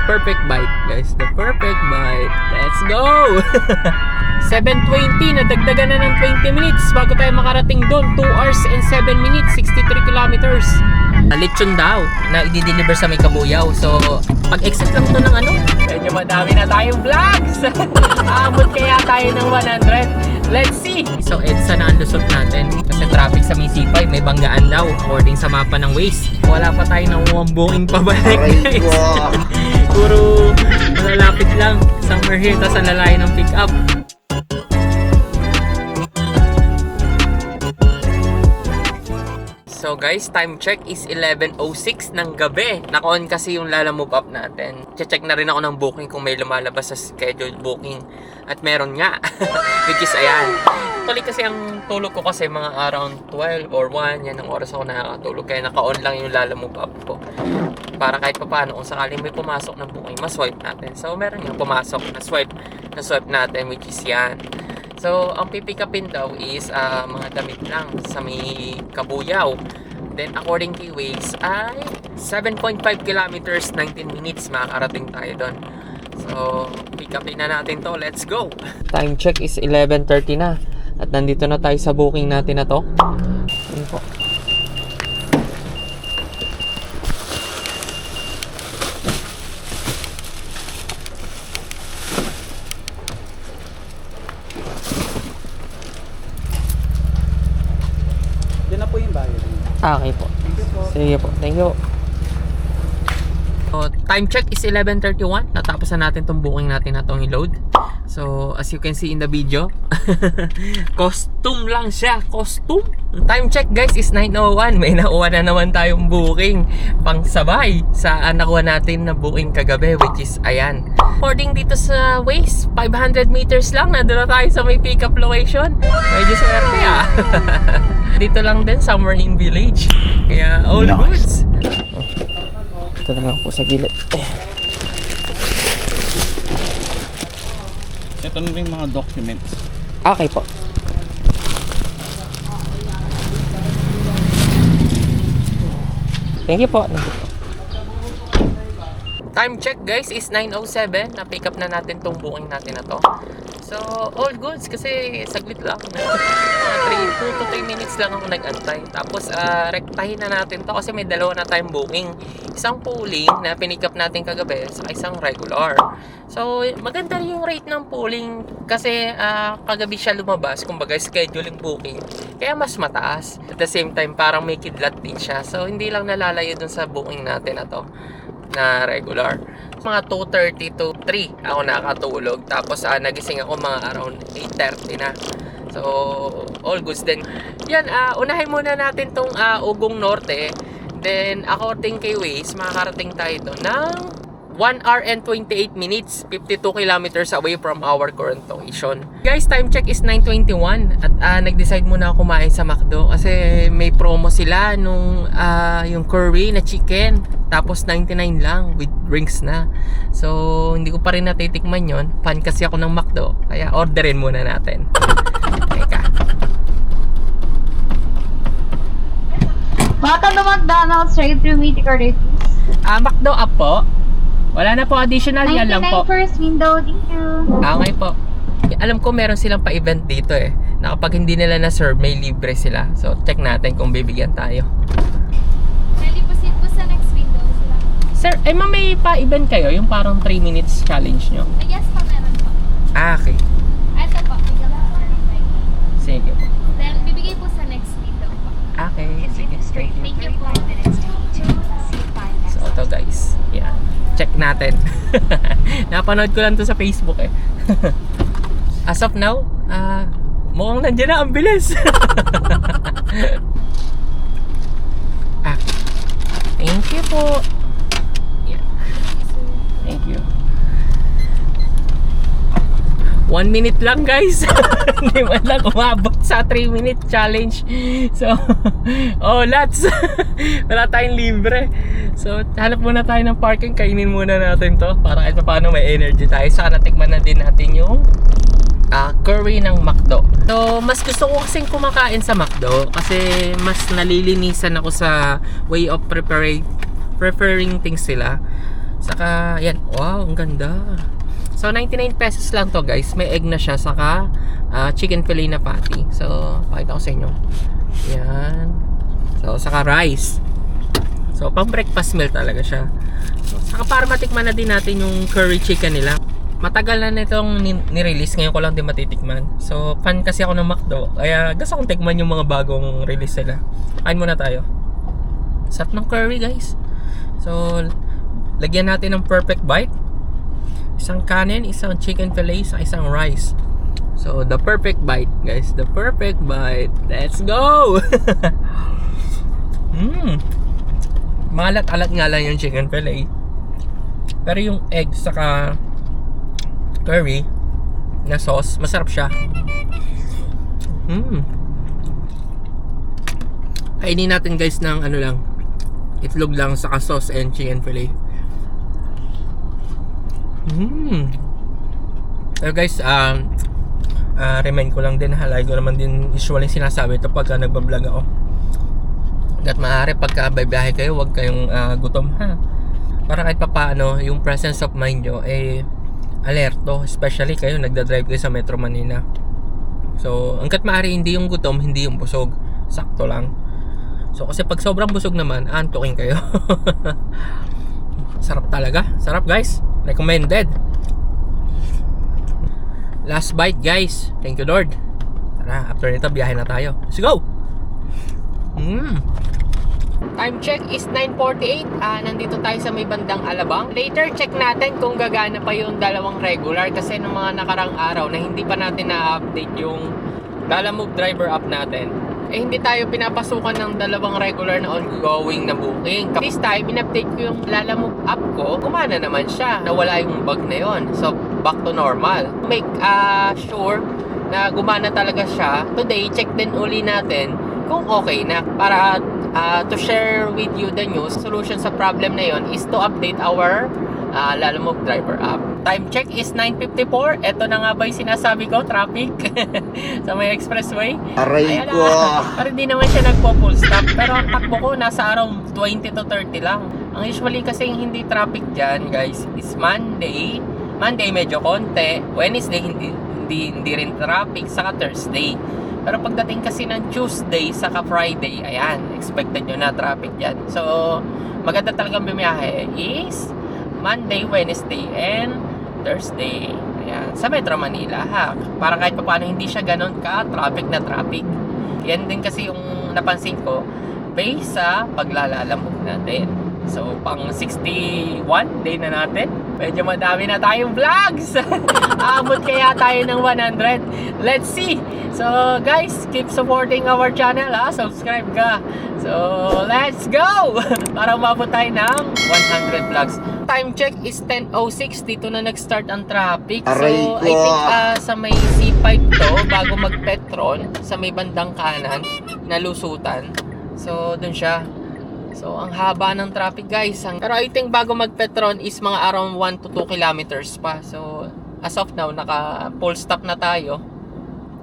perfect bite, guys. The perfect bite. Let's go! 7:20, nadagdagan na ng 20 minutes bago tayo makarating doon. 2 hours and 7 minutes, 63 kilometers. Lechon daw na i-deliver sa may Kabuyaw. So, pag-exit lang to ng ano, medyo madami na tayong vlogs. Aabot kaya tayo ng 100. Let's see. So, EDSA na ang lusot natin. Kasi traffic sa may C5, may banggaan daw according sa mapa ng Waze. Wala pa tayo ng buong pabalik, guys. Puro malalapit lang. Somewhere here, tas ang lalayo ng pick up. So guys, time check is 11:06 ng gabi. Naka-on kasi yung Lala Move Up natin. Check na rin ako ng booking kung may lumalabas sa scheduled booking. At meron nga. Which is ayan. Actually kasi ang tulog ko kasi mga around 12 or 1. Yan ang oras ako nakakatulog. Kaya naka-on lang yung Lala Move Up ko. Para kahit paano kung sakaling may pumasok ng booking, ma-swipe natin. So meron yung pumasok na swipe natin, which is yan. So, ang pipick upin daw is mga damit lang sa may Kabuyaw. Then, according to Waze, ay 7.5 kilometers, 19 minutes makakarating tayo doon. So, pick upin na natin to. Let's go! Time check is 11:30 na. At nandito na tayo sa booking natin na to. Ayun po. Okay po. Sige po. Thank you. So, time check is 11:31. Natapos na natin tong booking natin na tong i-load. So, as you can see in the video, costume lang siya. Costume. Time check guys is 9:01. May nakuha na naman tayong booking pang sabay sa nakuha natin na booking kagabi, which is ayan. According dito sa Waze, 500 meters lang. Nandun na tayo sa may pick up location. Medyo swerte ah. Dito lang din, somewhere in village. Kaya all goods. Ito na lang po sa gilid. Ito na rin mga documents. Okay po. Thank you po. Time check guys is 9:07. Na-pick up na natin tong booking natin na to. So, all goods kasi saglit lang. 2 to 3 minutes lang ako nag-antay. Tapos, rektahin na natin to kasi may dalawa na tayong booking. Isang pooling na pinick up natin kagabi sa isang regular. So, maganda yung rate ng pooling kasi kagabi siya lumabas. Kumbaga, scheduling booking. Kaya mas mataas. At the same time, parang may kidlat din siya. So, hindi lang nalalayo dun sa booking natin na to na regular. Mga 2:30 to 3 ako nakatulog. Tapos nagising ako mga around 8:30 na. So, all goods din. Yan, unahin muna natin tong Ugong Norte. Then, according kay Waze, makakarating tayo doon ng 1 hour and 28 minutes, 52 kilometers away from our current location. Guys, time check is 9:21 at nag-decide muna ako kumain sa McDo kasi may promo sila nung yung curry na chicken. Tapos 99 lang with drinks na. So, hindi ko pa rin natitikman yon. Fan kasi ako ng McDo. Kaya orderin muna natin. Teka. Welcome to McDonald's. Straight through me to order, please. McDo up po. Wala na po additional. Yan lang po. 99 first window. Thank you. Okay po. Alam ko meron silang pa-event dito eh. Na kapag hindi nila na-serve, may libre sila. So, check natin kung bibigyan tayo. Pwede po sit po sa next window sila. Sir, ma'am, may pa-event kayo? Yung parang 3 minutes challenge nyo? Yes po, meron po. Okay. Ito po. Bigyan po sa Sige po. Then, bibigay po sa next window po. Okay. Sige, straight. Thank you po. So, ito guys. Yan. Check natin. Napanood ko lang to sa Facebook eh. As of now, mukhang nandiyan na ang bilis. Thank you po. Yeah. Thank you. 1 minute lang guys. Hindi man lang umabot sa 3-minute challenge. So, lots. Wala tayong libre. So, hanap muna tayo ng parking. Kainin muna natin to para kahit paano may energy tayo. Saka natikman na din natin yung curry ng McDo. So, mas gusto ko kasing kumakain sa McDo kasi mas nalilinisan ako sa way of preparing things sila. Saka, yan. Wow, ang ganda. So, 99 pesos lang to guys. May egg na siya. Saka, chicken fillet na patty. So, pakita ko sa inyo. Yan. So, saka rice. So, pang breakfast meal talaga siya. So, saka para matikman na din natin yung curry chicken nila. Matagal na nitong ni-release. Ngayon ko lang din matitikman. So, fan kasi ako ng McDo. Kaya gusto kong tikman yung mga bagong release nila. Kain muna tayo. Sarap ng curry guys. So, lagyan natin ng perfect bite. Isang kanin, isang chicken fillet, isang rice. So, the perfect bite guys. The perfect bite. Let's go! Malat-alat nga lang yung chicken fillet. Pero yung egg saka curry na sauce, masarap siya. Kainin natin guys ng ano lang, itlog lang saka sauce and chicken fillet. Pero guys, remind ko lang din, halay ko naman din usually sinasabi ito pagka nagbablog ako. At maaari pagka bibiyahe kayo, huwag kayong gutom ha. Para kahit papaano, yung presence of mind nyo alerto, especially kayo nagdadrive kayo sa Metro Manila. So, hanggat maaari hindi yung gutom, hindi yung busog. Sakto lang. So, kasi pag sobrang busog naman, antukin kayo. Sarap talaga. Sarap guys. Recommended. Last bite guys. Thank you Lord. Tara, after nito biyahe na tayo. Let's go! Time check is 9:48. Nandito tayo sa may bandang Alabang. Later check natin kung gagana pa yung dalawang regular kasi nung mga nakarang araw na hindi pa natin na-update yung Lalamove driver app natin. Hindi tayo pinapasukan ng dalawang regular na ongoing na booking. This time, in-update ko yung Lalamove app ko. Gumana naman siya. Nawala yung bug na yon. So, back to normal. Make sure na gumana talaga siya. Today, check din uli natin kung okay na. Para to share with you the news, solution sa problem na yon is to update our Lalamove driver app. Time check is 9:54. Ito na nga ba yung sinasabi ko, traffic sa may expressway. Aray ko! Pero hindi naman siya nagpo-full stop. Pero ang takbo ko nasa around 20 to 30 lang. Ang usually kasi hindi traffic dyan guys is Monday medyo konti, Wednesday hindi rin traffic, saka Thursday. Pero pagdating kasi ng Tuesday saka Friday, ayan, expected nyo na traffic dyan. So, maganda talagang bumiyahe is Monday, Wednesday, and Thursday. Ayan, sa Metro Manila ha. Para kahit pa paano hindi siya ganun ka-traffic na traffic. Yan din kasi yung napansin ko based sa paglalalamove natin. So, pang 61 day na natin. Medyo madami na tayong vlogs. Abot kaya tayo ng 100. Let's see. So, guys, keep supporting our channel ha. Subscribe ka. So, let's go! Para umabot tayo ng 100 vlogs. Time check is 10:06. Dito na nag-start ang traffic. So, I think sa may C5 to, bago mag-Petron, sa may bandang kanan, nalusutan. So, dun siya. So, ang haba ng traffic guys. Pero I think bago mag-Petron is mga around 1 to 2 kilometers pa. So, as of now, naka full stop na tayo.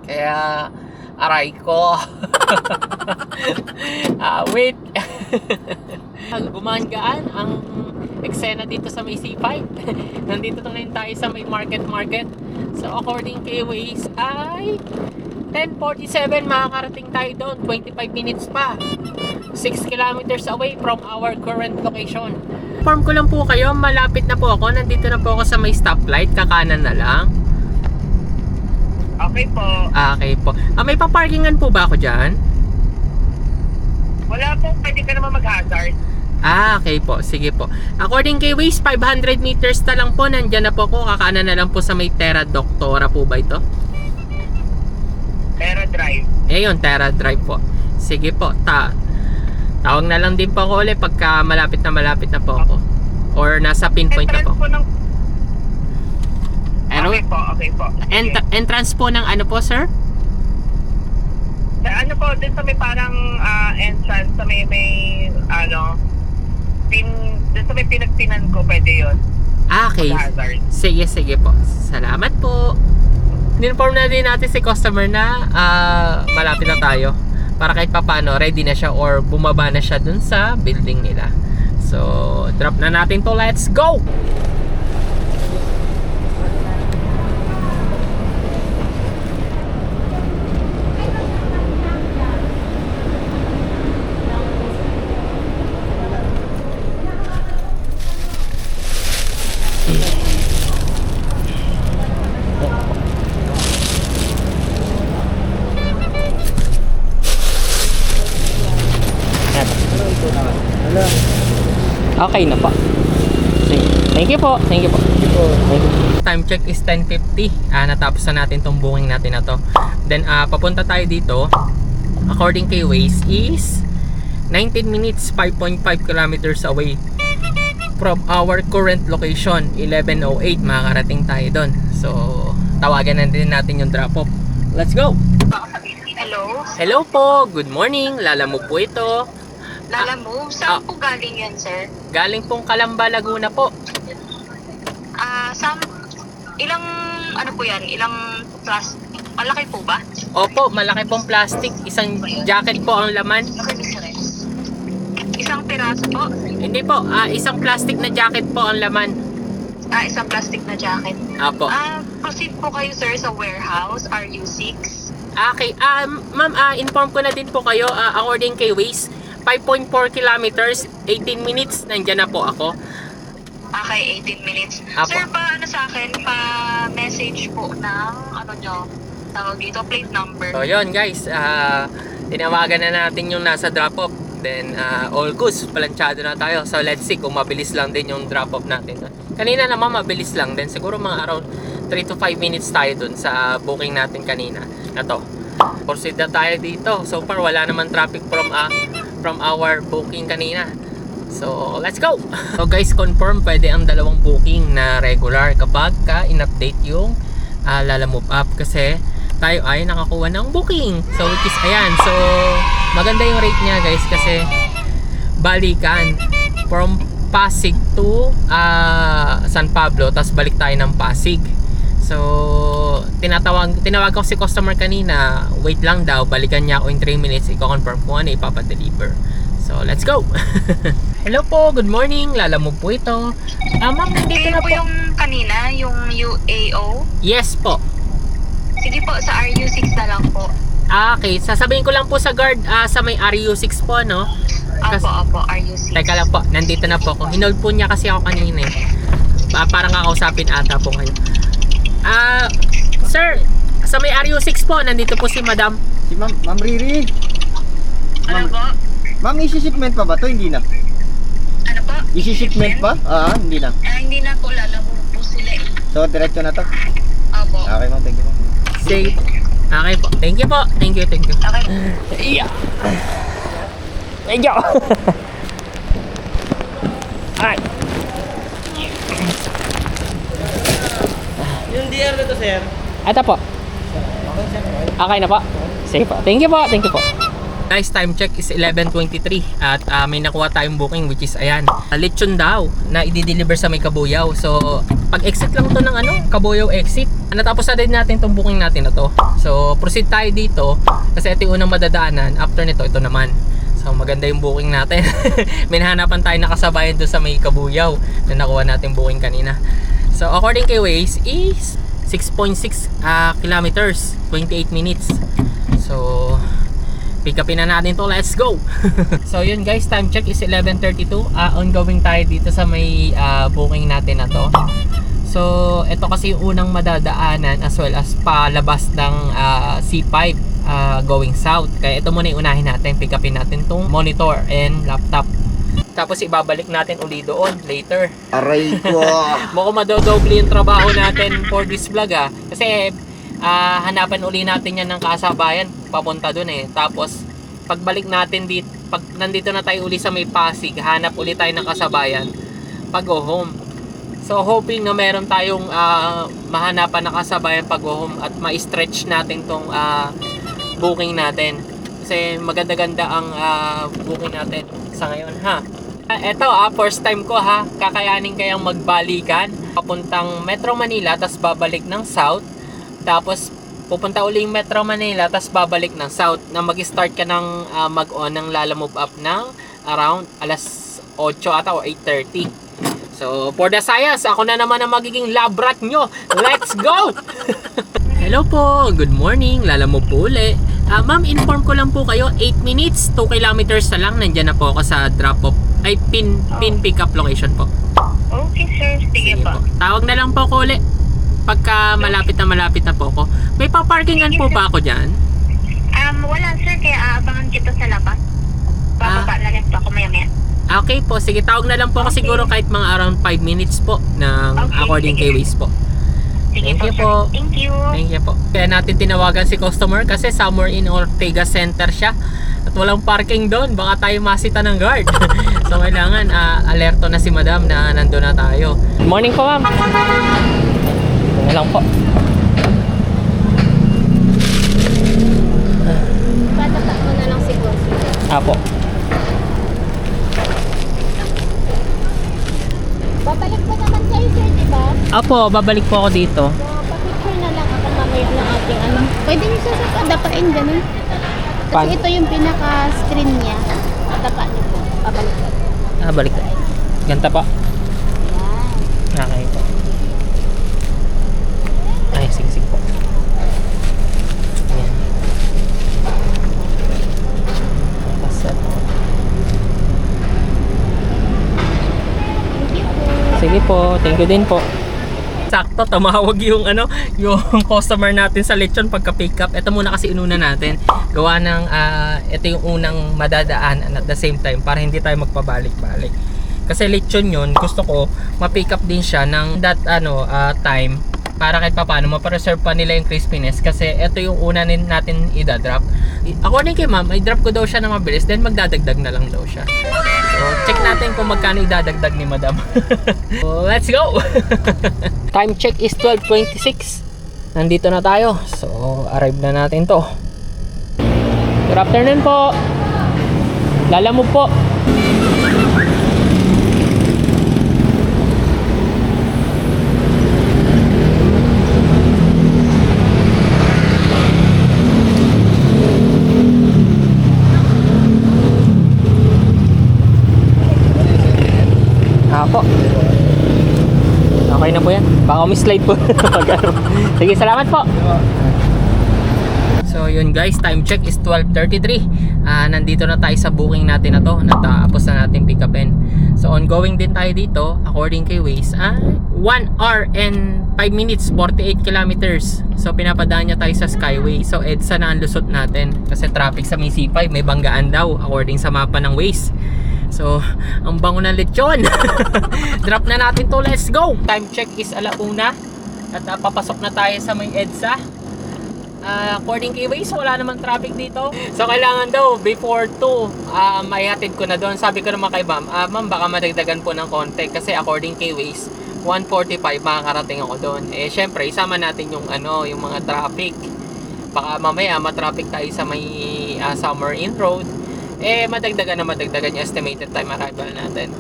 Kaya, aray ko. Wait. Gumaan-gaan ang eksena dito sa may C5. Nandito na rin tayo sa may market. So, according kay Waze ay 10:47 makakarating tayo doon. 25 minutes pa. 6 kilometers away from our current location. Inform ko lang po kayo, malapit na po ako. Nandito na po ako sa may stoplight. Kakanan na lang. Okay po. Okay po. May paparkingan po ba ako dyan? Wala po, pwede ka naman mag-hazard. Okay po. Sige po. According kay Waze, 500 meters na lang po. Nandyan na po ako. Kakanan na lang po sa may Terra Doctora po ba ito? Terra Drive. Ayun, Terra Drive po. Sige po. Tawag na lang din po ako ulit pagka malapit na po ako. Or nasa pinpoint na po. Okay po. Entrance po ng ano po, sir? Ano po, dun sa may parang entrance, sa may dun sa may pinagpinan ko, pwede yun. Okay. Mag-hazard. Sige po. Salamat po. Inform na din natin si customer na malapit na tayo. Para kahit papano, ready na siya or bumaba na siya dun sa building nila. So, drop na natin to. Let's go! Okay na po. Thank you po. Thank you po. Thank you. Time check is 10:50. Natapos na natin tong booking natin na to. Then papunta tayo dito. According kay Waze is 19 minutes 5.5 kilometers away from our current location. 11:08 makakarating tayo doon. So tawagan na din natin yung drop off. Let's go. Hello? Hello po. Good morning. Lala mo po ito. Lala Move, saan po galing yan, sir? Galing pong Calamba, Laguna po. Ilang, ano po yan? Ilang plus? Malaki po ba? Opo, malaki pong plastic. Isang jacket po ang laman. Isang piraso po? Hindi po, isang plastic na jacket po ang laman. Isang plastic na jacket. Apo. Proceed po kayo, sir, sa warehouse, RU6. Okay, ma'am, inform ko na din po kayo. According kay Waze, 5.4 kilometers, 18 minutes, nandyan na po ako. Okay, 18 minutes. Apo. Sir, sa akin, message po ng, tawag dito, plate number. So yun guys, tinawagan na natin yung nasa drop-off. Then, all goods, planchado na tayo. So let's see kung mabilis lang din yung drop-off natin. Kanina naman mabilis lang din. Siguro mga around 3 to 5 minutes tayo dun sa booking natin kanina na to. Proceed na tayo dito. So far, wala naman traffic from our booking kanina. So, let's go! So guys, confirm pwede ang dalawang booking na regular kapag in-update yung Lala Move Up kasi tayo ay nakakuha ng booking. So, which is, ayan. So, maganda yung rate niya guys kasi balikan from Pasig to San Pablo, tapos balik tayo ng Pasig. So, tinawag ko si customer kanina, wait lang daw, balikan niya ako in 3 minutes, i-confirm kung ano ipapadeliver. So, let's go! Hello po, good morning, Lala Move po ito. Ma'am, nandito na po. yung kanina, yung UAO? Yes po. Sige po, sa RU6 na lang po. Okay, sasabihin ko lang po sa guard sa may RU6 po, no? Opo, RU6. Teka lang po, nandito na po ako. Hinold po niya kasi ako kanina eh. Parang kakausapin ata po kayo. Sir, sa may RU6 po, nandito po si Madam. Si Ma'am Riri. Ano po? Ma'am, isi-shipment pa ba to? Hindi na. Ano po? Isi-shipment pa? Hindi na. Hindi na po, lalabog po sila eh. So, diretso na to. Opo. Okay, ma'am. Thank you, ma'am. Say, okay po. Thank you po. Thank you. Okay. Yeah. Thank you. Alright. Yung DR na to, sir. Ito po. Okay na po. Sige po. Thank you po. Guys, time check is 11:23 at may nakuha tayong booking which is ayan, lechon daw na i-deliver sa may Kabuyaw. So, pag exit lang to ng Kabuyaw exit. Natapos na din natin tong booking natin na to. So, proceed tayo dito kasi ito yung unang madadaanan. After nito, ito naman. So, maganda yung booking natin. May nahanapan tayo nakasabayan doon sa may Kabuyaw na nakuha natin booking kanina. So, according kay Waze is 6.6 kilometers, 28 minutes. So, pick upin na natin to. Let's go! So yun guys, time check is 11:32. Ongoing tayo dito sa may booking natin na to. So ito kasi yung unang madadaanan as well as palabas ng C5 going south. Kaya ito muna yung unahin natin. Pick upin natin tong monitor and laptop. Tapos ibabalik natin uli doon later. Aray ko. Mukhang madodoble yung trabaho natin for this vlog kasi hanapan uli natin yan ng kasabayan papunta dun eh. Tapos pagbalik natin dito, pag nandito na tayo uli sa may Pasig, hanap uli tayo ng kasabayan pag go home. So hoping na meron tayong mahanapan na kasabayan pag go home at ma-stretch natin tong booking natin kasi maganda-ganda ang booking natin sa ngayon Eto first time ko kakayanin kayang magbalikan papuntang Metro Manila tapos babalik ng South. Tapos pupunta uling Metro Manila tapos babalik ng South na mag-start ka ng mag-on ng Lala Move Up ng around alas 8 ata o 8:30. So, for the science, ako na naman ang magiging lab rat nyo. Let's go! Hello po, good morning. Lalamove po uli. Ma'am, inform ko lang po kayo, 8 minutes, 2 kilometers na lang. Nandyan na po ako sa drop-off, ay pin pick up location po. Okay, sir. Sige po. Tawag na lang po ko uli. Pagka malapit na po ako. May pa-parkingan po ba ako dyan? Wala, sir. Kaya aabangan kita sa labas. Bababa na rin po ako maya-maya. Okay po, sige, tawag na lang po ako siguro kahit mga around 5 minutes po ng Okay, according sige. kay Waze po. Sige Thank you sir. po. Thank you. Thank you po. Kaya natin tinawagan si customer kasi somewhere in Ortega Center siya at walang parking doon. Baka tayo masita ng guard. So kailangan alerto na si madam na nandun na tayo. Good morning po, ma'am. Ito na lang po. Patata mo na lang siguro. Apo. Babalik pa naman kayo, sir, di ba? Apo, babalik po ako dito. So, pa-picture na lang ako mamaya ng ating ano. Pwede nyo siya sa padapain, ganun. Kasi Paano? ito yung pinaka-screen niya. Padapa niyo po. Pabalik ka. Balik ko. Ganta po. Yan. Okay po. Ay, sige po. Ayan. Paset. Thank you po. Sige po, thank you din po. Sakto, tumawag yung yung customer natin sa lechon pagka pick up. Ito muna kasi inuna natin. Gawa ng ito yung unang madadaan at the same time para hindi tayo magpabalik-balik. Kasi lechon yun, gusto ko ma-pick up din siya ng that time para kahit papaano ma-preserve pa nila yung crispiness kasi ito yung una natin i-drop. According kay ma'am, i-drop ko daw siya na mabilis then magdadagdag na lang daw siya. So, check natin kung magkano idadagdag ni madam. So, let's go! Time check is 12:26. Nandito na tayo. So, arrive na natin to. Good afternoon po. Lalamove po. Po. Okay na po yan. Baka slide po. Sige, salamat po. So yun guys, time check is 12:33. Nandito na tayo sa booking natin na to. Natapos na natin pick upin. So ongoing din tayo dito according kay Waze. 1 hour and 5 minutes, 48 kilometers. So pinapadaan niya tayo sa Skyway. So EDSA na ang lusot natin kasi traffic sa may C5, may banggaan daw according sa mapa ng Waze. So, ang bango ng lechon. Drop na natin to. Let's go. Time check is 1:00 at papasok na tayo sa may EDSA. According kay Waze, wala namang traffic dito. So, kailangan daw before 2, may hatid ko na doon. Sabi ko naman kay ma'am, ma'am baka madagdagan po ng konti kasi according kay Waze, 1:45 makakarating ako doon. Eh, syempre, isama natin yung yung mga traffic. Baka mamaya matraffic tayo sa may Summer Inn Road. Eh madagdagan yung estimated time arrival natin.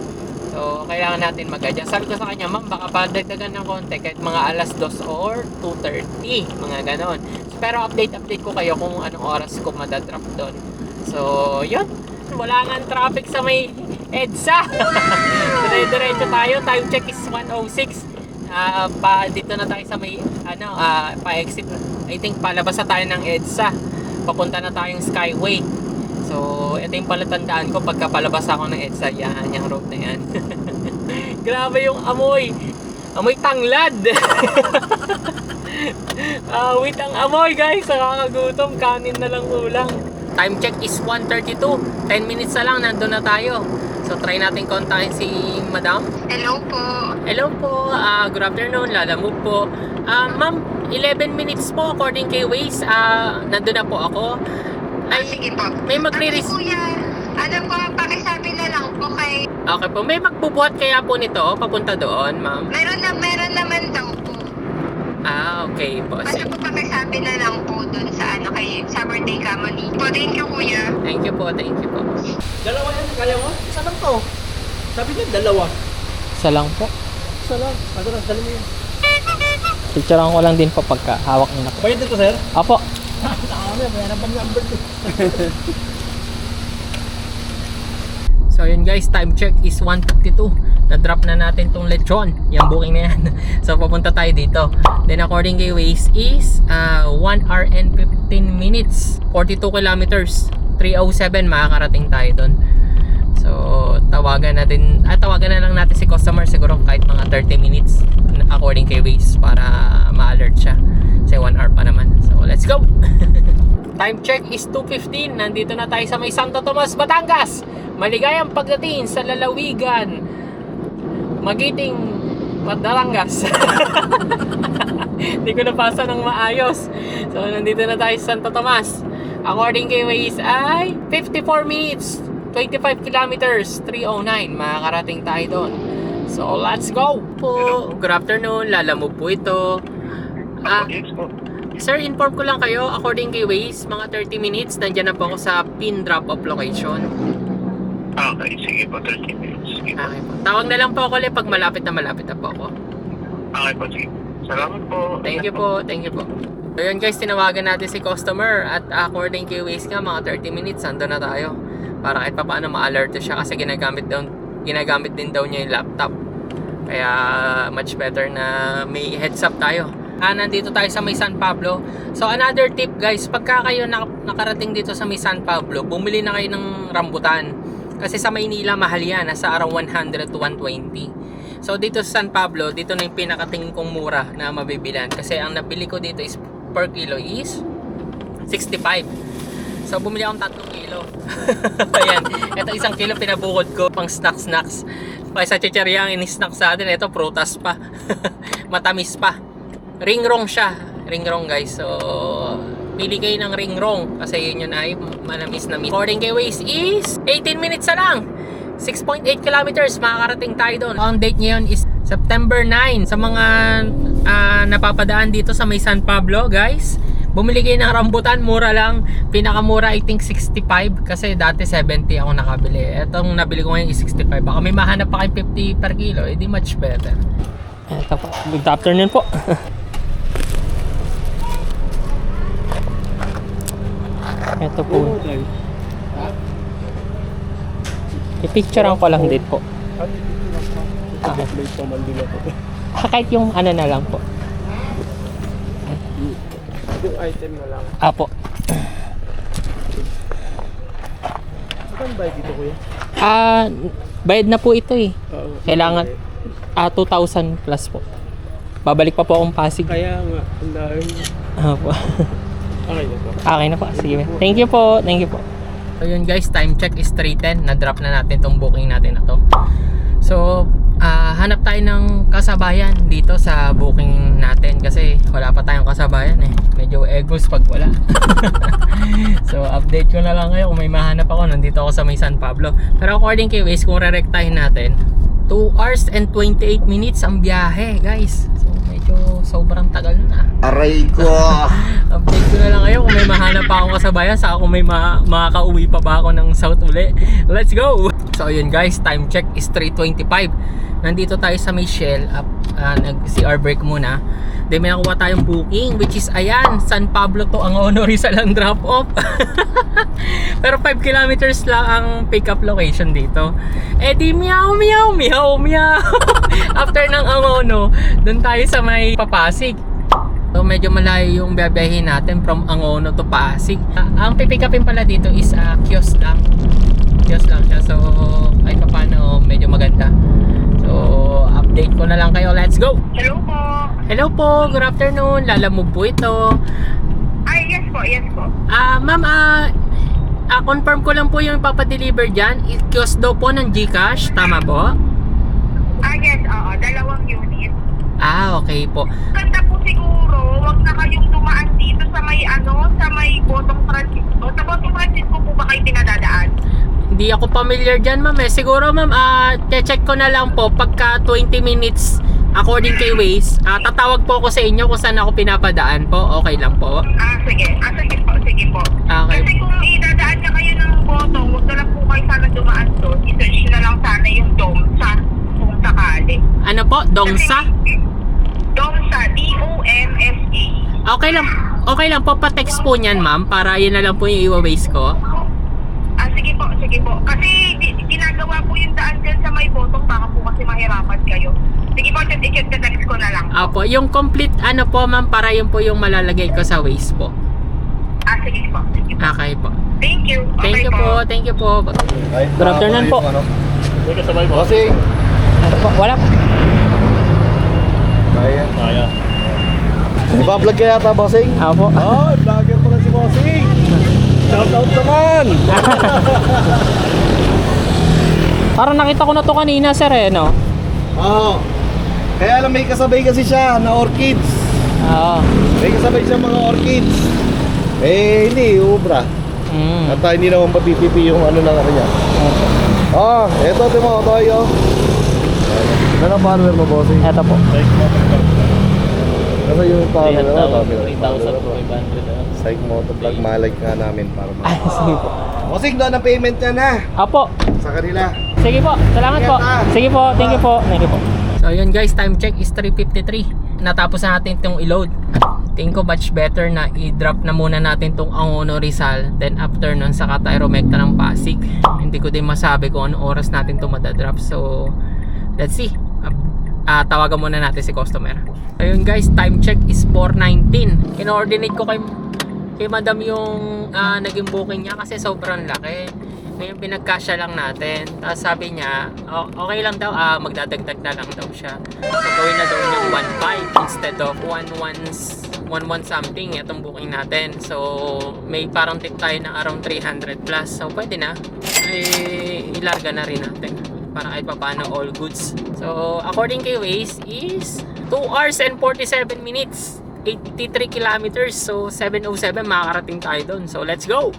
So kailangan natin mag-adjust. Sabi ko sa kanya, ma'am baka padagdagan ng konti kahit mga 2:00 or 2:30, mga ganon. So, pero update ko kayo kung anong oras ko madadrop doon. So yun, wala nga traffic sa may EDSA. Dire-diretso tayo. Time check is 1:06. Dito na tayo sa may pa-exit. I think palabas na tayo ng EDSA. Papunta na tayong Skyway. So, ito yung palatandaan ko pagka palabas ako ng EDSA. Yan, yung road na yan. Grabe yung amoy. Amoy tanglad. Wait ang amoy guys. Nakakagutom. Kanin na lang ulang. Time check is 1:32. 10 minutes na lang. Nandun na tayo. So, try natin kontakin si madam. Hello po. Hello po. Good afternoon. Lalamove po. Ma'am, 11 minutes po according kay Waze. Nandun na po ako. Sige po. May magre-res... Kuya, alam ko, pakisabi na lang po kay... Okay po, may magbubuhat kaya po nito papunta doon, ma'am? Meron naman daw po. Okay po. Basta po pakisabi na lang po dun sa kay Summer Day Kamali. Po, thank you kuya. Thank you po. Dalawa yan, kaya mo? Isa lang to. Sabi niya, dalawa. Isa lang po. Isa lang. Dali mo yun. Picturean ko lang din po pagka hawak niyo na po. Bayad dito, sir? Apo. Bayaran pa number 2. So yun guys, time check is 1:52. Na-drop na natin tong lechon, yung booking na yan. So papunta tayo dito. Then according kay Waze is 1 hour and 15 minutes, 42 kilometers, 3:07 makakarating tayo doon. So tawagan na lang natin si customer siguro kahit mga 30 minutes according kay Waze para ma-alert siya. Kasi 1 hour pa naman. So let's go. Time check is 2:15. Nandito na tayo sa may Santo Tomas, Batangas. Maligayang pagdating sa lalawigan Magiting Batangas. Hindi ko napasa ng maayos. So nandito na tayo sa Santo Tomas. According kay Waze ay 54 minutes, 25 kilometers, 3:09 makakarating tayo doon. So let's go po. Good afternoon, Lalamove po ito. Sir, inform ko lang kayo, according kay Waze, mga 30 minutes, nandyan na po ako sa pin drop-off location. Okay, sige po, 30 minutes. Sige po. Okay po. Tawag na lang po ako ulit pag malapit na po ako. Okay po, sige. Salamat po. Thank you po. So yun guys, tinawagan natin si customer at according kay Waze nga, mga 30 minutes, andun na tayo. Para kahit pa paano ma-alert siya kasi ginagamit din daw niya yung laptop. Kaya much better na may heads up tayo. Nandito tayo sa may San Pablo. So another tip guys, pagka kayo nakarating dito sa may San Pablo, bumili na kayo ng rambutan. Kasi sa Maynila mahal yan, nasa around 100 to 120. So dito sa San Pablo, dito na yung pinakatingin kong mura na mabibilan. Kasi ang nabili ko dito is per kilo is 65. So bumili akong 3 kilo. Ayan, ito 1 kilo pinabukod ko pang snacks. Kaysa chicherya ang in-snack sa atin, ito prutas pa. Matamis pa. Ringrong siya. Ringrong guys. So pili kayo ng ringrong kasi yun ay manamis na meat. According kay Waze is 18 minutes na lang. 6.8 kilometers makakarating tayo doon. Ang date ngayon is September 9. Sa mga napapadaan dito sa may San Pablo guys, bumili kayo ng rambutan, mura lang. Pinakamura I think 65 kasi dati 70 ako nakabili. Etong nabili ko ngayon is 65. Baka may mahanap pa kayo 50 per kilo, edi much better. Ito po. Good afternoon po. Ito po. I-picturean ko lang din po. Kahit yung ano na lang po. Yung item na lang. Apo. Saan ba dito kuya? Bayad na po ito eh. Kailangan 2,000 plus po. Babalik pa po akong Pasig. Kaya nga, ang dahil. Apo. Okay na po. Okay na po. Sige. Thank you po. So yun guys, time check is 3:10. Na-drop na natin tong booking natin na to. So, hanap tayo ng kasabayan dito sa booking natin kasi wala pa tayong kasabayan eh. Medyo egos pag wala. So, update ko na lang kayo kung may mahanap ako. Nandito ako sa may San Pablo. Pero according kay Waze, kung re-rectahin natin, 2 hours and 28 minutes ang biyahe guys. So, medyo sobrang tagal na. Aray ko! Update ko na lang kayo kung may mahanap pa akong kasabayan, saka kung may makakauwi pa ba ako ng South uli. Let's go! So yun guys, time check is 3:25. Nandito tayo sa may Shell. Nag-CR break muna. Then may nakuha tayong booking which is ayan, San Pablo to ang Rizal ang drop off. Pero 5 kilometers lang ang pick up location dito. Eh di meow. After ng Angono, doon tayo sa may Papasig. So medyo malayo yung biyabiyahin natin from Angono to Pasig. Ang pipick upin pala dito is kiosk lang. Kiosk lang siya. So kahit pa paano medyo maganda. So update ko na lang kayo. Let's go! Hello po. Hello po, good afternoon. Lalamove po ito. Ay, yes po. Ma'am, confirm ko lang po yung papadeliver dyan. Kiosk daw po ng GCash. Tama po? Yes, 2 unit. Okay po. Ganda po siguro, wag na kayong dumaan dito sa may Botong Francisco. Sa Botong Francisco po ba kayo pinadadaan? Hindi ako familiar dyan, ma'am. Siguro, ma'am, check ko na lang po pagka 20 minutes according kay Waze. Tatawag po ako sa inyo kung saan ako pinapadaan po. Okay lang po. Sige po. Okay. Kasi kung idadaan na kayo ng Botong, wag na lang po kayo sana dumaan doon. I-search na lang sana yung DOMSA kung sakali. Ano po? Dongsa? DOMSA, D-O-M-S-A. Okay lang po. Pa-text po niyan, ma'am. Para yun na lang po yung i-Waze ko. Sige po. Kasi ginagawa photo, baka po kasi mahirapan kayo. Sige po, just i-check the text ko na lang. Apo, yung complete ano po ma'am, para yun po yung malalagay ko sa Waze po. Sige po. Sige po. Okay po. Thank you. Thank you po, thank you po. Good afternoon po. Teka, sabay mo. Bossing! Wala po. Kaya. Iba-vlog ka yata, bossing? Apo. Oh, vlogger pala si bossing! Shout out naman! Parang nakita ko na to kanina sir eh, no? Oo. Kaya lang may kasabay kasi siya na orchids. Oo. May kasabay siya mga orchids. Eh, hindi, ubra. At hindi naman papipipi yung ano ng ano niya. Eto, timo, Toyo. Ano ang follower mo, bossing? Eto po. Kasi yung follower mo, 3,500. Psych Motovlog, malike nga namin para Ay, sige po. Bossing, doon ang payment niya na Apo. sa kanila. Sige po, salamat po. Sige po, thank you po. Thank you po. So yun guys, time check is 3:53. Natapos na natin itong i-load. Tingin ko much better na i-drop na muna natin itong Angono Rizal. Then after nun, saka tayo rumekta ng Pasig. Hindi ko din masabi kung anong oras natin ito madadrop. So, let's see. Tawagan muna natin si customer. Ayun guys, time check is 4:19. In-coordinate ko kay madam yung naging booking niya kasi sobrang laki. Ngayon pinagkasya lang natin. Tapos sabi niya, okay lang daw, magdadagdag na lang daw siya. So gawin na daw niyang 1.5 instead of 1.1 something itong booking natin. So may parang tip tayo na around 300 plus. So pwede na. Ilarga na rin natin para kahit pa paano all goods. So according kay Waze is 2 hours and 47 minutes. 83 kilometers. So 7:07 makakarating tayo doon. So let's go!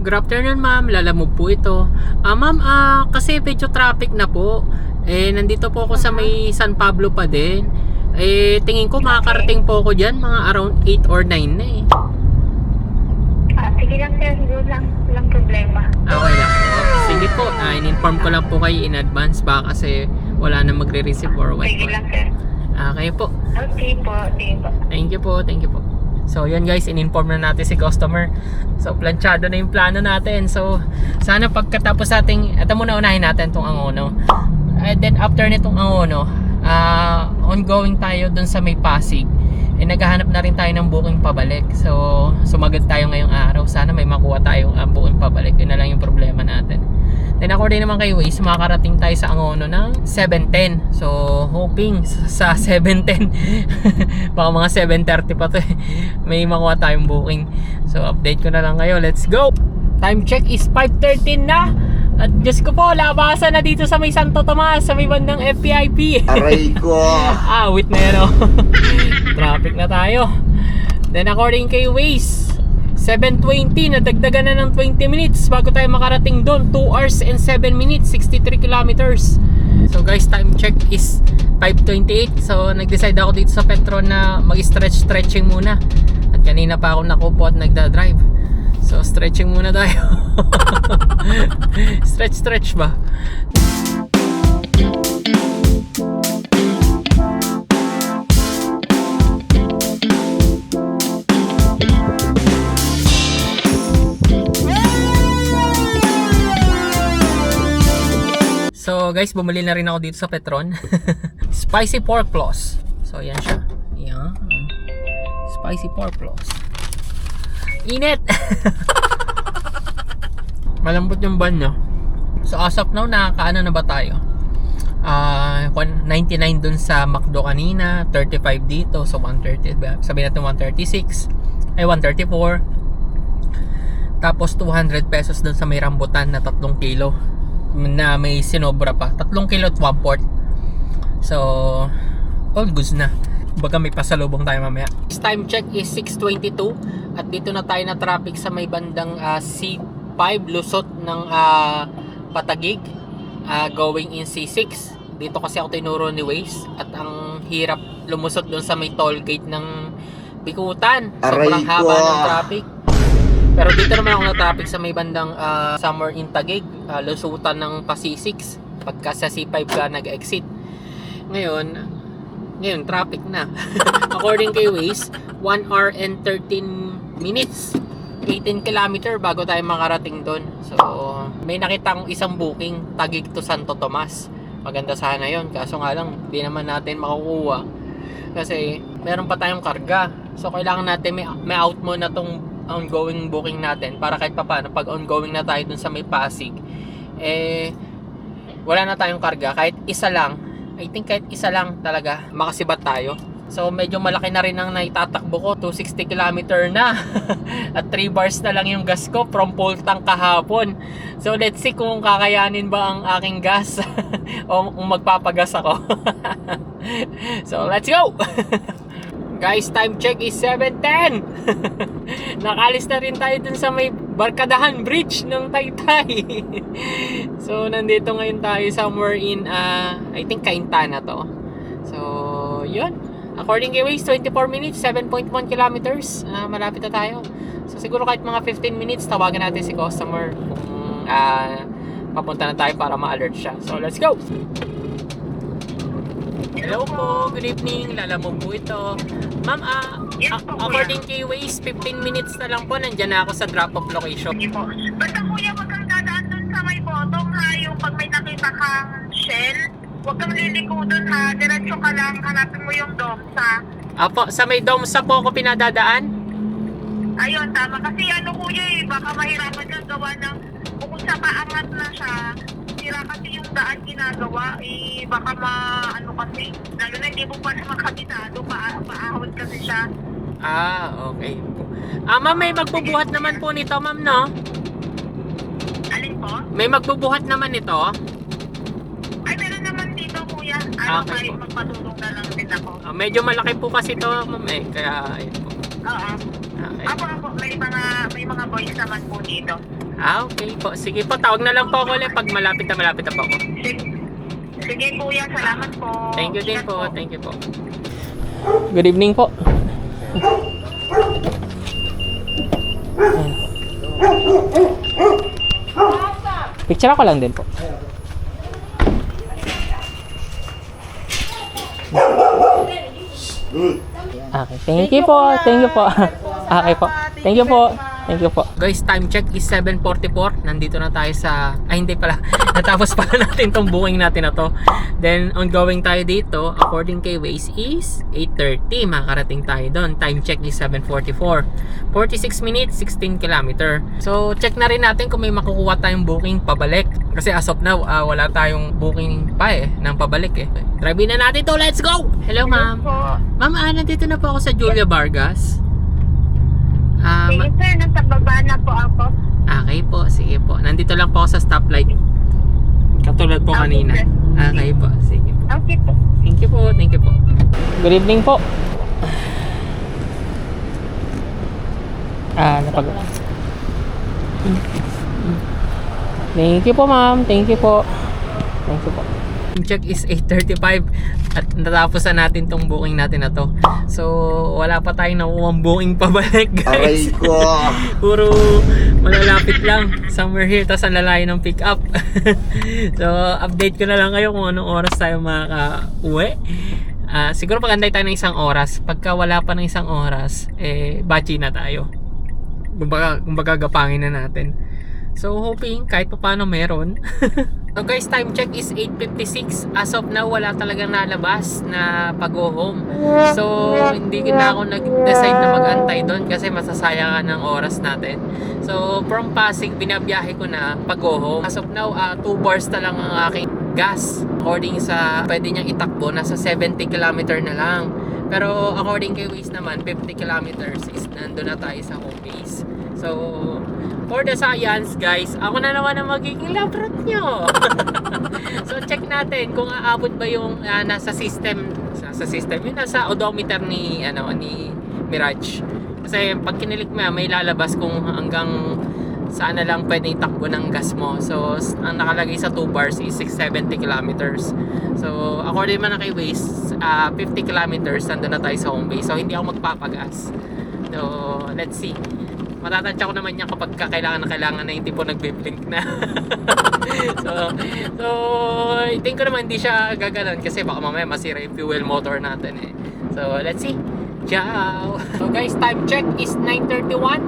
Good afternoon ma'am, lalamove po ito. Ma'am, kasi medyo traffic na po. Nandito po ako sa may San Pablo pa din. Tingin ko makakarating po ako dyan, mga around 8 or 9 na eh. Sige lang sir, lang. Walang problema. Okay lang po. Sige po, in-inform ko lang po kayo in advance baka kasi wala na magre-receive or what. Sige lang sir. Okay po. Okay po, sige po. Thank you po, thank you po. So yun guys, in-inform na natin si customer. So planchado na yung plano natin. So sana pagkatapos natin, ito muna unahin natin itong Angono. And then after nitong Angono, ongoing tayo dun sa may Pasig. Naghahanap na rin tayo ng booking pabalik. So sumagad tayo ngayong araw. Sana may makuha tayong booking pabalik. Yun na lang yung problema natin. Then according naman kay Waze, makakarating tayo sa Angono ng 7:10. So hoping sa 7:10 baka mga 7:30 pa to eh, may makuha tayong booking. So update ko na lang kayo. Let's go! Time check is 5:13 na. At Diyos ko po, labasan na dito sa may Santo Tomas, sa may bandang FPIP. Aray ko! Wait na yan oh. Traffic na tayo. Then according kay Waze, 7:20, nadagdagan na ng 20 minutes bago tayo makarating doon. 2 hours and 7 minutes, 63 kilometers. So guys, time check is 5:28. So nag-decide ako dito sa Petron na mag-stretching muna. At kanina pa ako nakupo at nagda-drive. So stretching muna tayo. Stretch ba? So guys, bumili na rin ako dito sa Petron. Spicy pork claws. So yan siya. Yan. Spicy pork claws. Init. Malambot yung ban nyo. So as of now, nakakaano na ba tayo? 199 dun sa McDo kanina, 35 dito, so 130, sabihin natin 136 ay 134. Tapos 200 pesos dun sa may rambutan na 3 kilo na may sinobra pa, 3 kilo at 1/4. So all goods na. Baga may pasalubong tayo mamaya. Time check is 6:22 at dito na tayo na traffic sa may bandang C5 lusot ng Patagig, going in C6. Dito kasi ako tinuro ni Waze at ang hirap lumusot doon sa may toll gate ng Bikutan. Sobrang haba ng traffic. Pero dito naman ako na traffic sa may bandang somewhere in Taguig, lusutan ng Pasisix pagka sa C5 ka nag-exit. Ngayon traffic na. According kay Waze, 1 hour and 13 minutes, 18 kilometer bago tayo makarating doon. So may nakita akong isang booking, Taguig to Santo Tomas. Maganda sana yon, kaso nga lang di naman natin makukuha kasi meron pa tayong karga. So kailangan natin may out mo na tong ongoing booking natin para kahit papaano pag ongoing na tayo dun sa may Pasig, wala na tayong karga. Kahit isa lang, I think kahit isa lang talaga makasibat tayo. So medyo malaki na rin ang naitatakbo ko, 260 km na at 3 bars na lang yung gas ko from full tank kahapon. So let's see kung kakayanin ba ang aking gas o kung magpapagas ako. So let's go. Guys, time check is 7:10. Nakalis na rin tayo dun sa may Barkadahan Bridge ng Taytay. So nandito ngayon tayo somewhere in I think Cainta to. So yun, according kay Waze, 24 minutes, 7.1 kilometers. Malapit na tayo. So siguro kahit mga 15 minutes, tawagan natin si customer kung papunta na tayo para ma-alert siya. So let's go! Hello po, good evening. Lalamog po ito. Ma'am, Yes po, according kay Waze, 15 minutes na lang po. Nandyan na ako sa drop-off location. Sige po. Basta kuya, wag kang dadaan dun sa may bottom ha. Yung pag may nakita kang shell, wag kang liliko dun ha. Diretso ka lang, hanapin mo yung domsa. Apo, sa may domsa po ako pinadadaan? Ayun, tama. Kasi ano kuya baka mahirapan kang gawa ng, bukod sa paangat na siya, sira kasi yung daan ginagawa, baka ano kasi, lalo na hindi mo pa naman kabitado, paahon kasi siya. Okay po. Ma'am, may magbubuhat naman po nito, ma'am, no? Alin po? May magbubuhat naman nito? Ay, meron naman dito kuya. Okay po. Magpatulong na lang din ako. Medyo malaki po kasi to, ma'am, kaya ayun po. Oo. Okay. Ako, may mga boys naman po dito. Okay po. Sige po, tawag na lang po ako ulit pag malapit na po ako. Sige kuya, salamat po. Thank you din Ingat po. Thank you po. Good evening po. Picture ako lang din po. Okay, thank you po. Thank you po. Okay po. Thank you po. Thank you po. Guys, time check is 7:44. Nandito na tayo sa... Ay, hindi pala. Natapos pala natin tong booking natin na to. Then, ongoing tayo dito. According kay Waze is 8:30. Makakarating tayo doon. Time check is 7:44. 46 minutes, 16 km. So, check na rin natin kung may makukuha tayong booking pabalik. Kasi as of now, wala tayong booking pa ng pabalik Drive na natin to. Let's go! Hello, ma'am. Ma'am, nandito na po ako sa Julia Vargas. Sige sir, nasa baba na po ako. Okay po, sige po. Nandito lang po ako sa stoplight. Katulad po kanina. Okay po, sige po. Okay po. Thank you po, thank you po. Good evening po. Napag... Thank you po ma'am, thank you po. Thank you po. Check is 8:35 at natapos na natin tong booking natin na to. So wala pa tayong nakuha booking pabalik guys. Aray ko! Puro malalapit lang. Somewhere here, tapos ang lalayo ng pick up. So update ko na lang kayo kung anong oras tayo makaka-uwi. Siguro pag-antay tayo ng 1 oras. Pagka wala pa ng 1 oras, bachi na tayo. Kumbaga gapangin na natin. So hoping kahit pa paano meron. So guys, time check is 8:56. As of now, wala talagang nalabas na pag-go home. So hindi na ako nag-decide na mag-antay doon kasi masasayangan ng oras natin. So from Pasig, binabiyahe ko na pag-go home. As of now, 2 bars na lang ang aking gas. According sa pwede niyang itakbo, nasa 70 km na lang. Pero according kay Waze naman, 50 kilometers is nandun na tayo sa home base. So for the science guys, ako na naman ang magiging labrot nyo. So check natin kung aabot ba yung nasa system, yung nasa odometer ni Mirage. Kasi pag kinilik mo may lalabas kung hanggang saan na lang pwede itakbo ng gas mo. So ang nakalagay sa 2 bars is 670 kilometers. So according man na kay Waze, 50 kilometers nandun na tayo sa home base. So hindi ako magpapagas. So let's see. Matatansya ko naman yan kapag kailangan na yung tipo nagbe-blink na. so I think ko naman hindi siya gaganon kasi baka mamaya masira yung fuel motor natin So let's see. Ciao! So guys, time check is 9:31.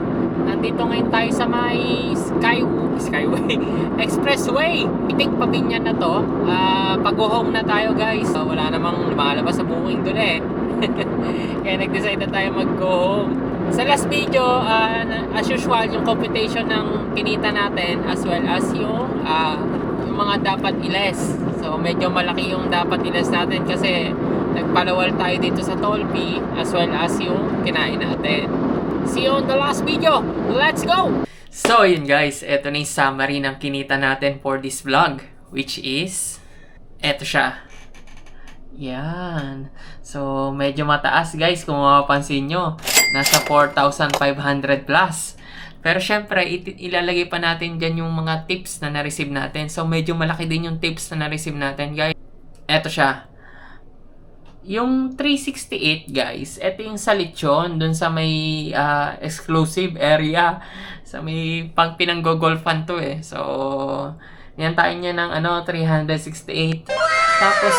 Nandito ngayon tayo sa may Skywalk Skyway. Expressway. I think Papinyan na to. Pag-home na tayo guys. Wala namang lumalabas sa booking doon eh. Kaya nag-decide na tayo mag-go home. Sa last video, as usual, yung computation ng kinita natin as well as yung mga dapat iles. So medyo malaki yung dapat iles natin kasi nagpalawal tayo dito sa toll fee as well as yung kinain natin. See you on the last video. Let's go! So yun guys, eto na yung summary ng kinita natin for this vlog, which is eto siya. Yan. So medyo mataas guys kung mapapansin nyo. Nasa 4,500 plus. Pero syempre, ilalagay pa natin dyan yung mga tips na na-receive natin. So medyo malaki din yung tips na na-receive natin guys. Eto siya. Yung 368 guys, ito yung sa Lechon, dun sa may exclusive area. Sa may pinanggogolfan to eh. So, yan tayo niya ng 368. Tapos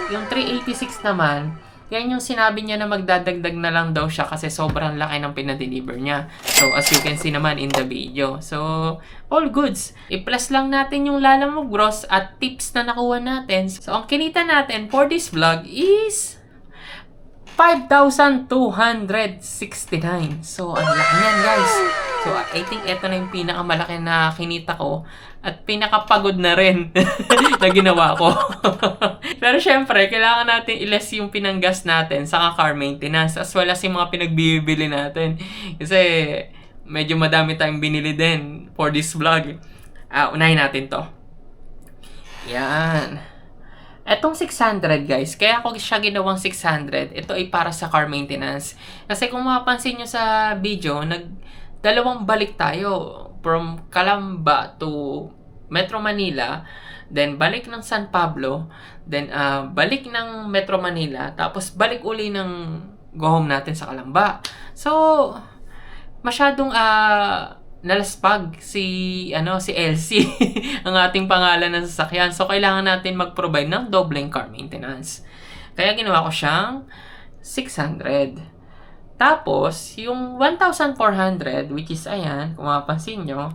yung 386 naman, yan yung sinabi niya na magdadagdag na lang daw siya kasi sobrang laki ng pinadeliver niya. So, as you can see naman in the video. So, all goods. I-plus lang natin yung Lalamove gross at tips na nakuha natin. So, ang kinita natin for this vlog is 5,269. So, ang laki yan guys. So, I think ito na yung pinakamalaki na kinita ko at pinakapagod na rin na ginawa ko. Pero syempre, kailangan natin i-less yung pinanggas natin sa car maintenance as well as yung mga pinagbibili natin. Kasi medyo madami tayong binili din for this vlog. Unahin natin to. Yan. Etong 600 guys, kaya ako siya ginawang 600, ito ay para sa car maintenance. Kasi kung mapapansin nyo sa video, dalawang balik tayo from Calamba to Metro Manila, then balik ng San Pablo, then balik ng Metro Manila, tapos balik uli ng go home natin sa Calamba. So, masyadong nalaspag si LC ang ating pangalan ng sasakyan. So, kailangan natin mag-provide ng dobleng car maintenance. Kaya ginawa ko siyang 600. Tapos, yung 1,400, which is ayan, kung mapapansin nyo,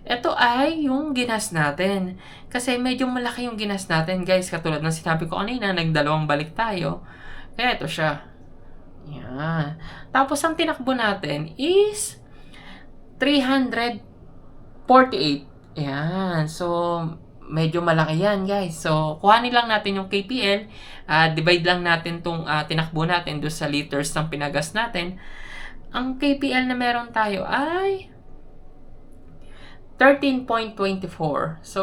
ito ay yung ginas natin. Kasi medyo malaki yung ginas natin, guys. Katulad ng sinabi ko kanina, nagdalawang balik tayo. Kaya ito siya. Yan. Tapos, ang tinakbo natin is 348. Yan. So, medyo malaki yan, guys. So, kuhanin lang natin yung KPL. Divide lang natin itong tinakbo natin doon sa liters ng pinagas natin. Ang KPL na meron tayo ay 13.24. So,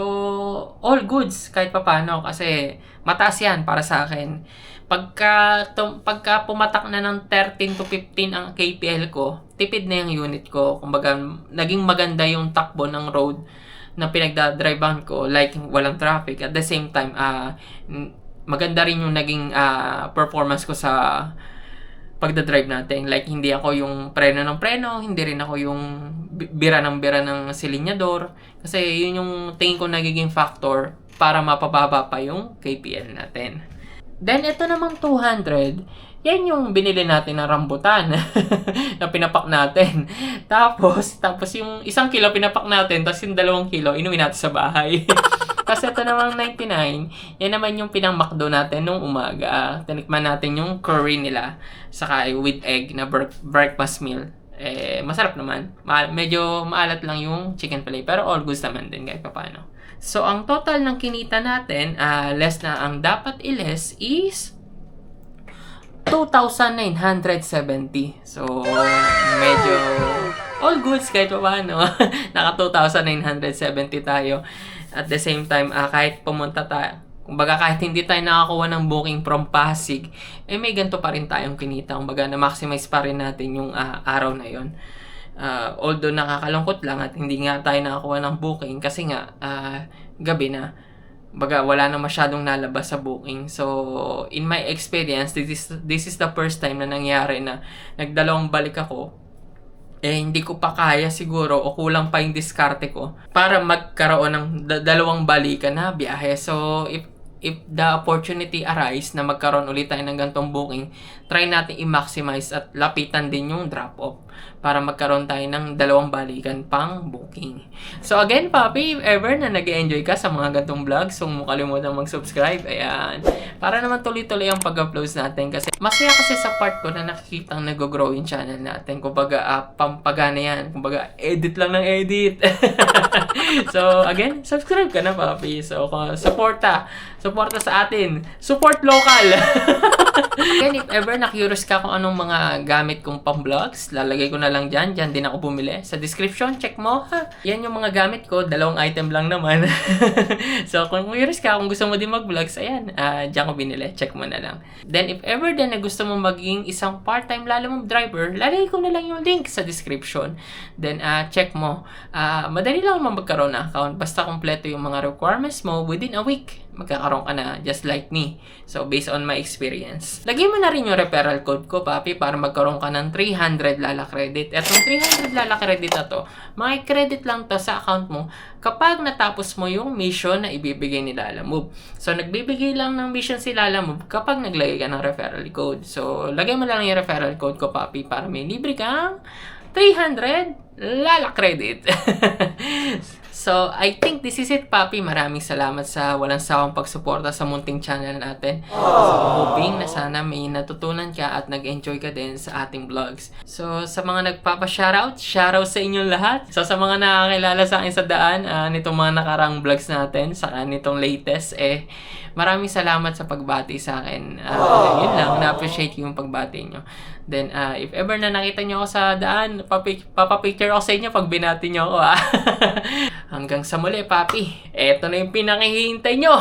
all goods kahit papano kasi mataas yan para sa akin. Pagka pumatak na ng 13 to 15 ang KPL ko, tipid na yung unit ko. Kumbaga, naging maganda yung takbo ng road na pinagdadrivean ko, like walang traffic. At the same time, maganda rin yung naging performance ko sa pagdadrive natin. Like, hindi ako yung preno ng preno, hindi rin ako yung bira ng silinyador. Kasi yun yung tingin ko nagiging factor para mapababa pa yung KPL natin. Then, ito namang 200, yan yung binili natin na rambutan na pinapak natin. Tapos yung 1 kilo pinapak natin, tapos yung 2 kilo inuwi natin sa bahay. Kasi ito namang 99, yan naman yung pinang-McDo natin nung umaga. Tinikman natin yung curry nila, saka with egg na breakfast meal. Masarap naman. Medyo maalat lang yung chicken fillet, pero all goods naman din kahit paano. So, ang total ng kinita natin, less na ang dapat i-less is 2,970. So, medyo all goods kahit paano. Naka 2,970 tayo. At the same time, kahit pumunta tayo, kumbaga kahit hindi tayo nakakuha ng booking from Pasig, may ganito pa rin tayong kinita. Kumbaga, na-maximize pa rin natin yung araw na yon. Although nakakalungkot lang at hindi nga tayo nakakuha ng booking kasi nga gabi na, baga wala na masyadong nalabas sa booking. So in my experience, this is the first time na nangyari na nagdalawang balik ako, hindi ko pa kaya siguro o kulang pa yung diskarte ko para magkaroon ng dalawang balikan na biyahe. So if the opportunity arise na magkaroon ulit tayo ng ganitong booking, try natin i-maximize at lapitan din yung drop-off. para magkaroon tayo ng 2 balikan pang booking. So again, papi, if ever na nag-enjoy ka sa mga gantong vlogs, huwag mo kalimutan mag-subscribe. Ayan. Para naman tuloy-tuloy ang pag-upload natin kasi masaya kasi sa part ko na nakikita ang nag-grow yung channel natin. Kumbaga, pampagana yan. Kumbaga, edit lang ng edit. So again, subscribe ka na, papi. So suporta sa atin. Support local. Again, if ever na-curious ka kung anong mga gamit kong pang-vlogs, lalagay ko na lang dyan. Dyan din ako bumili. Sa description, check mo. Ha? Yan yung mga gamit ko. 2 item lang naman. So, kung curious ka, kung gusto mo din mag-vlogs, ayan, dyan ko binili. Check mo na lang. Then, if ever din na gusto mo maging isang part-time Lalamove driver, lalagay ko na lang yung link sa description. Then, check mo. Madali lang naman magkaroon ng account. Basta kompleto yung mga requirements mo within a week. Magkakaroon ka na just like me. So, based on my experience. Lagyan mo na rin yung referral code ko, papi, para magkaroon ka ng 300 Lala credit. Etong 300 Lala credit na to, may credit lang to sa account mo kapag natapos mo yung mission na ibibigay ni Lalamove. So, nagbibigay lang ng mission si Lalamove kapag naglagay ka ng referral code. So, lagyan mo lang yung referral code ko, papi, para may libre kang 300 Lala credit. So, I think this is it, papi. Maraming salamat sa walang sawang pagsuporta sa munting channel natin. So, hoping na sana may natutunan ka at nag-enjoy ka din sa ating vlogs. So, sa mga nagpapa-shoutout, shoutout sa inyong lahat. So, sa mga nakakilala sa akin sa daan, nitong mga nakarang vlogs natin, saka nitong latest, maraming salamat sa pagbati sa akin. Yun lang, na-appreciate yung pagbati nyo. Then, if ever na nakita nyo ako sa daan, papapicture ako sa inyo pag binati nyo ako, Hanggang sa muli, papi. Eto na yung pinakihintay nyo.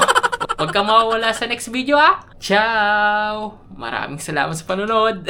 Huwag ka mawawala sa next video, Ciao! Maraming salamat sa panonood.